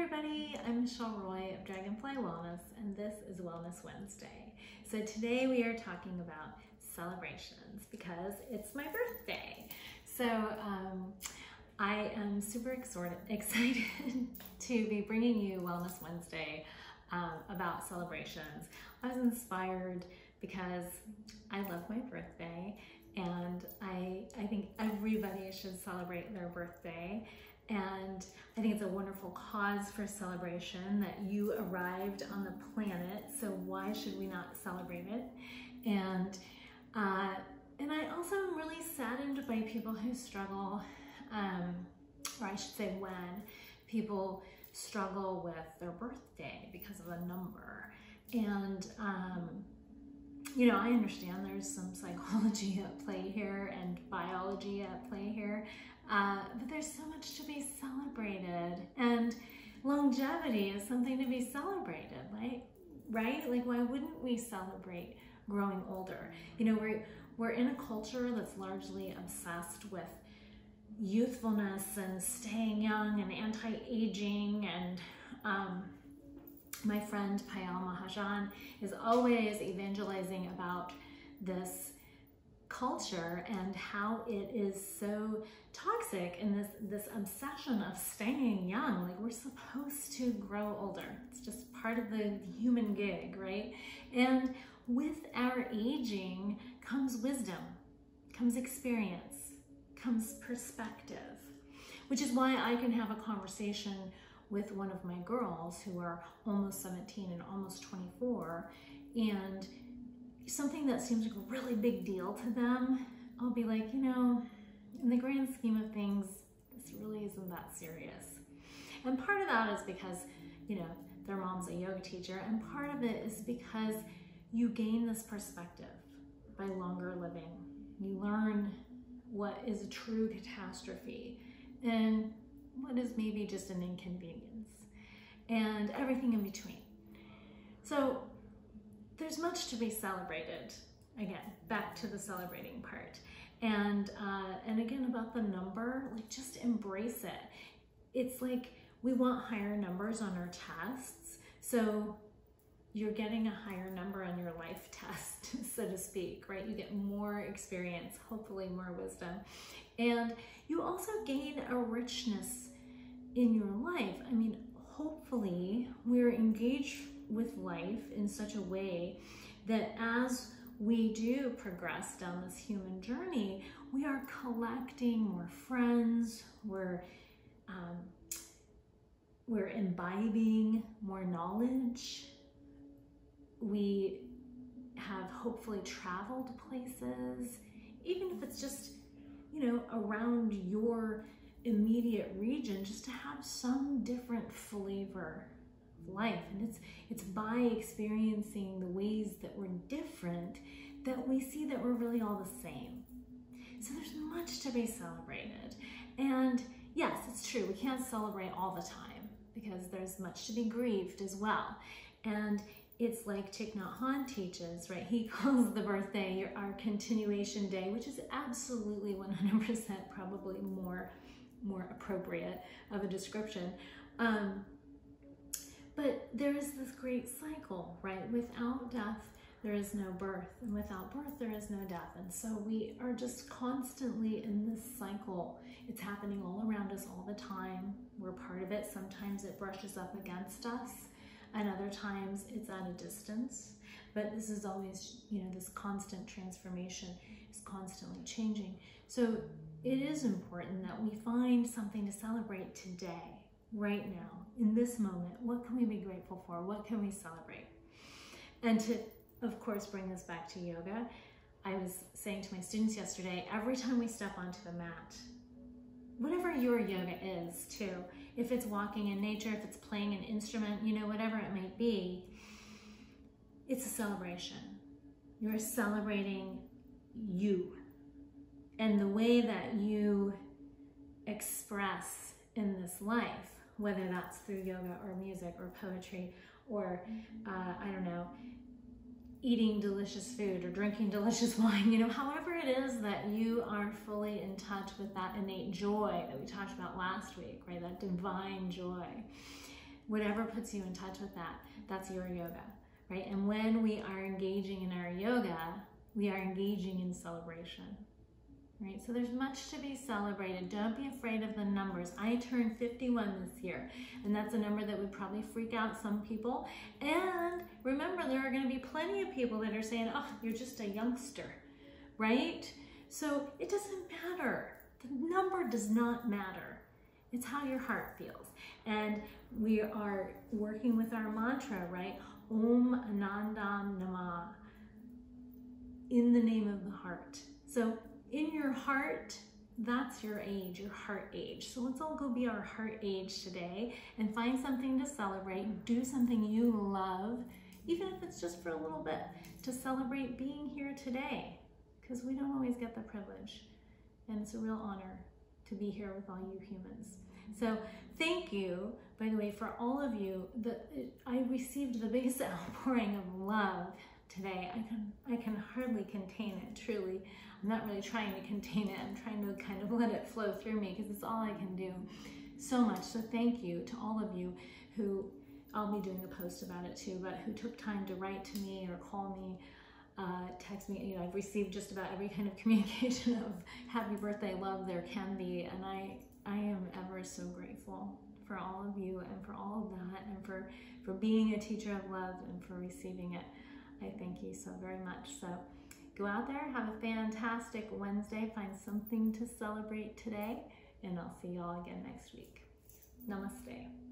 everybody, I'm Michelle Roy of Dragonfly Wellness, and this is Wellness Wednesday. So today we are talking about celebrations because it's my birthday. So I am super excited to be bringing you Wellness Wednesday about celebrations. I was inspired because I love my birthday, and I think everybody should celebrate their birthday. And I think it's a wonderful cause for celebration that you arrived on the planet, so why should we not celebrate it? And I also am really saddened by people who struggle, or I should say when people struggle with their birthday because of a number. And you know, I understand there's some psychology at play here and biology at play here, but there's so much to be celebrated, and longevity is something to be celebrated, right? Like, why wouldn't we celebrate growing older? You know, we're in a culture that's largely obsessed with youthfulness and staying young and anti-aging, and my friend Payal Mahajan is always evangelizing about this culture and how it is so toxic, and this obsession of staying young. Like, we're supposed to grow older. It's just part of the human gig, right? And with our aging comes wisdom, comes experience, comes perspective, which is why I can have a conversation with one of my girls who are almost 17 and almost 24, and something that seems like a really big deal to them, I'll be like, you know, in the grand scheme of things, this really isn't that serious. And part of that is because, you know, their mom's a yoga teacher, and part of it is because you gain this perspective by longer living. You learn what is a true catastrophe and what is maybe just an inconvenience, and everything in between. So there's much to be celebrated. Again, back to the celebrating part. And again, about the number, like, just embrace it. It's like we want higher numbers on our tests, so you're getting a higher number on your life test, so to speak, right? You get more experience, hopefully more wisdom. And you also gain a richness in your life. I mean, hopefully we're engaged with life in such a way that as we do progress down this human journey, we are collecting more friends, we're imbibing more knowledge, we have hopefully traveled places, even if it's just, you know, around your immediate region, just to have some different flavor of life. And it's by experiencing the ways that we're different that we see that we're really all the same. So there's much to be celebrated. And yes, it's true, we can't celebrate all the time because there's much to be grieved as well. And it's like Thich Nhat Hanh teaches, right? He calls the birthday our continuation day, which is absolutely 100% probably more appropriate of a description. But there is this great cycle, right? Without death, there is no birth, and without birth, there is no death. And so we are just constantly in this cycle. It's happening all around us all the time. We're part of it. Sometimes it brushes up against us, and other times it's at a distance. But this is always, you know, this constant transformation is constantly changing. So it is important that we find something to celebrate today, right now, in this moment. What can we be grateful for? What can we celebrate? And to, of course, bring this back to yoga, I was saying to my students yesterday, every time we step onto the mat, whatever your yoga is too, if it's walking in nature, if it's playing an instrument, you know, whatever it might be, it's a celebration. You're celebrating you and the way that you express in this life, whether that's through yoga or music or poetry or, I don't know, eating delicious food or drinking delicious wine, you know, however it is that you are fully in touch with that innate joy that we talked about last week, right? That divine joy. whatever puts you in touch with that, that's your yoga, right? And when we are engaging in our yoga, we are engaging in celebration, right? So there's much to be celebrated. Don't be afraid of the numbers. I turned 51 this year, and that's a number that would probably freak out some people. And remember, there are going to be plenty of people that are saying, oh, you're just a youngster, right? So it doesn't matter. The number does not matter. It's how your heart feels. And we are working with our mantra, right? Om Anandam Namah, in the name of the heart. So in your heart, that's your age, your heart age. So let's all go be our heart age today and find something to celebrate. Do something you love, even if it's just for a little bit, to celebrate being here today, because we don't always get the privilege. And it's a real honor to be here with all you humans. So thank you, by the way, for all of you. I received the biggest outpouring of love today. I can hardly contain it, truly. I'm not really trying to contain it. I'm trying to kind of let it flow through me because it's all I can do. So much. So thank you to all of you who, I'll be doing a post about it too, but who took time to write to me or call me, text me. You know, I've received just about every kind of communication of happy birthday love there can be, and I am ever so grateful for all of you and for all of that, and for being a teacher of love and for receiving it. I thank you so very much. So go out there, have a fantastic Wednesday, find something to celebrate today, and I'll see you all again next week. Namaste.